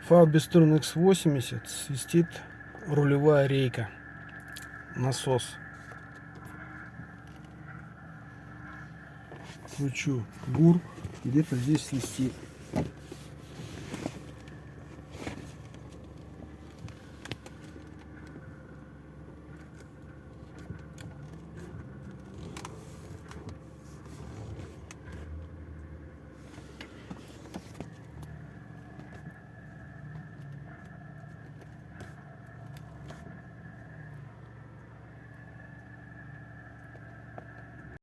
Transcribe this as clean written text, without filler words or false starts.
Фабистрон X80, свистит рулевая рейка, насос. Кручу ГУР, где-то здесь свистит.